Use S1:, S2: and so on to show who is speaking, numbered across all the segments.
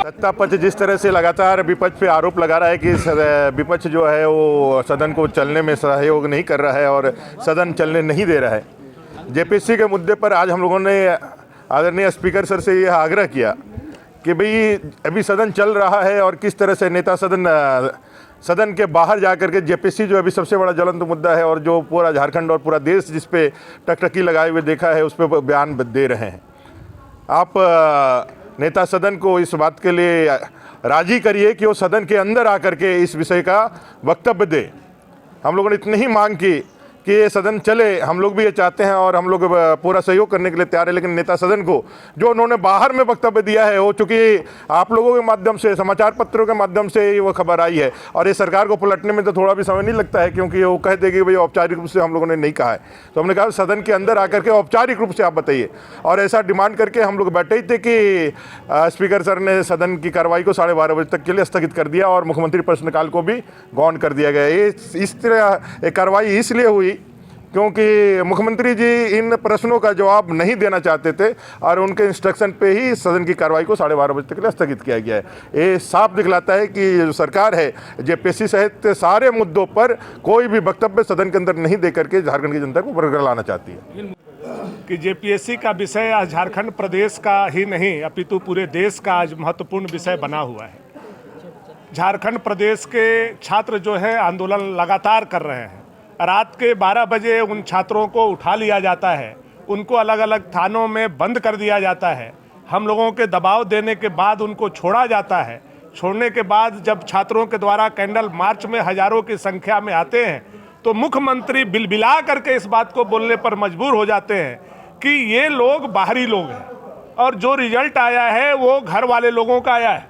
S1: सत्ता पक्ष जिस तरह से लगातार विपक्ष पे आरोप लगा रहा है कि विपक्ष जो है वो सदन को चलने में सहयोग नहीं कर रहा है और सदन चलने नहीं दे रहा है। जेपीएससी के मुद्दे पर आज हम लोगों ने आदरणीय स्पीकर सर से यह आग्रह किया कि भाई अभी सदन चल रहा है और किस तरह से नेता सदन के बाहर जाकर के जेपीएससी जो अभी सबसे बड़ा ज्वलंत मुद्दा है और जो पूरा झारखंड और पूरा देश जिस पे टकटकी लगाए हुए देखा है उस पर बयान दे रहे हैं। आप नेता सदन को इस बात के लिए राजी करिए कि वो सदन के अंदर आकर के इस विषय का वक्तव्य दे। हम लोगों ने इतनी ही मांग की कि ये सदन चले, हम लोग भी ये चाहते हैं और हम लोग पूरा सहयोग करने के लिए तैयार है, लेकिन नेता सदन को जो उन्होंने बाहर में वक्तव्य दिया है वो चूँकि आप लोगों के माध्यम से, समाचार पत्रों के माध्यम से ही वो खबर आई है और ये सरकार को पलटने में तो थोड़ा भी समय नहीं लगता है, क्योंकि वो कह देगी भाई औपचारिक रूप से हम लोगों ने नहीं कहा है। तो हमने कहा सदन के अंदर आकर के औपचारिक रूप से आप बताइए, और ऐसा डिमांड करके हम लोग बैठे ही थे कि स्पीकर सर ने सदन की कार्रवाई को 12:30 बजे तक के लिए स्थगित कर दिया और मुख्यमंत्री प्रश्नकाल को भी गौण कर दिया गया। ये इस तरह कार्रवाई इसलिए हुई क्योंकि मुख्यमंत्री जी इन प्रश्नों का जवाब नहीं देना चाहते थे और उनके इंस्ट्रक्शन पे ही सदन की कार्रवाई को 12:30 बजे तक के लिए स्थगित किया गया है। ये साफ दिखलाता है कि जो सरकार है जेपीएससी सहित सारे मुद्दों पर कोई भी वक्तव्य सदन के अंदर नहीं दे करके झारखंड की जनता को बरकरार लाना चाहती है।
S2: कि जेपीएससी का विषय आज झारखंड प्रदेश का ही नहीं अपितु पूरे देश का आज महत्वपूर्ण विषय बना हुआ है। झारखंड प्रदेश के छात्र जो है आंदोलन लगातार कर रहे हैं। रात के 12 बजे उन छात्रों को उठा लिया जाता है, उनको अलग अलग थानों में बंद कर दिया जाता है। हम लोगों के दबाव देने के बाद उनको छोड़ा जाता है। छोड़ने के बाद जब छात्रों के द्वारा कैंडल मार्च में हजारों की संख्या में आते हैं तो मुख्यमंत्री बिलबिला करके इस बात को बोलने पर मजबूर हो जाते हैं कि ये लोग बाहरी लोग हैं और जो रिजल्ट आया है वो घर वाले लोगों का आया है।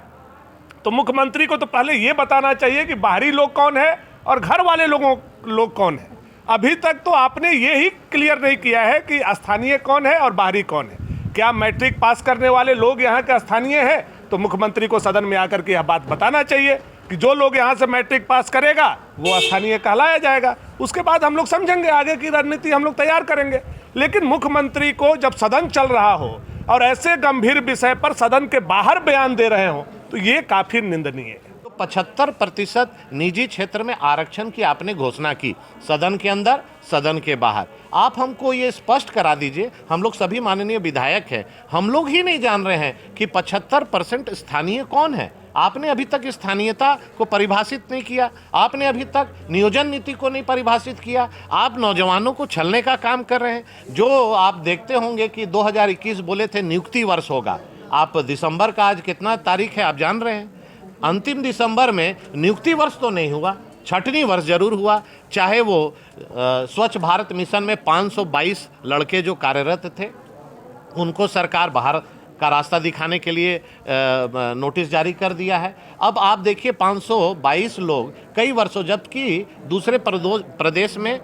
S2: तो मुख्यमंत्री को तो पहले ये बताना चाहिए कि बाहरी लोग कौन है और घर वाले लोग कौन है। अभी तक तो आपने ये ही क्लियर नहीं किया है कि स्थानीय कौन है और बाहरी कौन है। क्या मैट्रिक पास करने वाले लोग यहाँ के स्थानीय हैं? तो मुख्यमंत्री को सदन में आकर के यह बात बताना चाहिए कि जो लोग यहाँ से मैट्रिक पास करेगा वो स्थानीय कहलाया जाएगा। उसके बाद हम लोग समझेंगे, आगे की रणनीति हम लोग तैयार करेंगे। लेकिन मुख्यमंत्री को जब सदन चल रहा हो और ऐसे गंभीर विषय पर सदन के बाहर बयान दे रहे हो तो ये काफ़ी निंदनीय है।
S3: 75% निजी क्षेत्र में आरक्षण की आपने घोषणा की, सदन के अंदर सदन के बाहर। आप हमको ये स्पष्ट करा दीजिए, हम लोग सभी माननीय विधायक हैं, हम लोग ही नहीं जान रहे हैं कि 75% स्थानीय कौन है। आपने अभी तक स्थानीयता को परिभाषित नहीं किया, आपने अभी तक नियोजन नीति को नहीं परिभाषित किया, आप नौजवानों को छलने का काम कर रहे हैं। जो आप देखते होंगे कि 2021 बोले थे नियुक्ति वर्ष होगा, आप दिसंबर का आज कितना तारीख है आप जान रहे हैं। अंतिम दिसंबर में नियुक्ति वर्ष तो नहीं हुआ, छठवीं वर्ष जरूर हुआ। चाहे वो स्वच्छ भारत मिशन में 522 लड़के जो कार्यरत थे उनको सरकार बाहर का रास्ता दिखाने के लिए नोटिस जारी कर दिया है। अब आप देखिए 522 लोग कई वर्षों, जबकि दूसरे प्रदेश में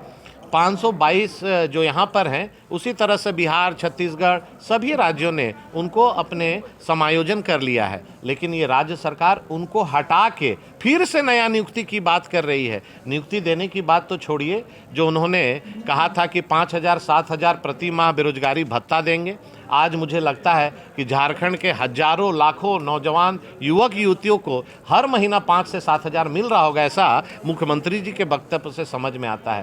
S3: 522 जो यहाँ पर हैं, उसी तरह से बिहार, छत्तीसगढ़ सभी राज्यों ने उनको अपने समायोजन कर लिया है। लेकिन ये राज्य सरकार उनको हटा के फिर से नया नियुक्ति की बात कर रही है। नियुक्ति देने की बात तो छोड़िए, जो उन्होंने कहा था कि 5,000 7,000 प्रति माह बेरोजगारी भत्ता देंगे, आज मुझे लगता है कि झारखंड के हजारों लाखों नौजवान युवक युवतियों को हर महीना 5 से 7 हज़ार मिल रहा होगा। ऐसा मुख्यमंत्री जी के वक्तव्य से समझ में आता है।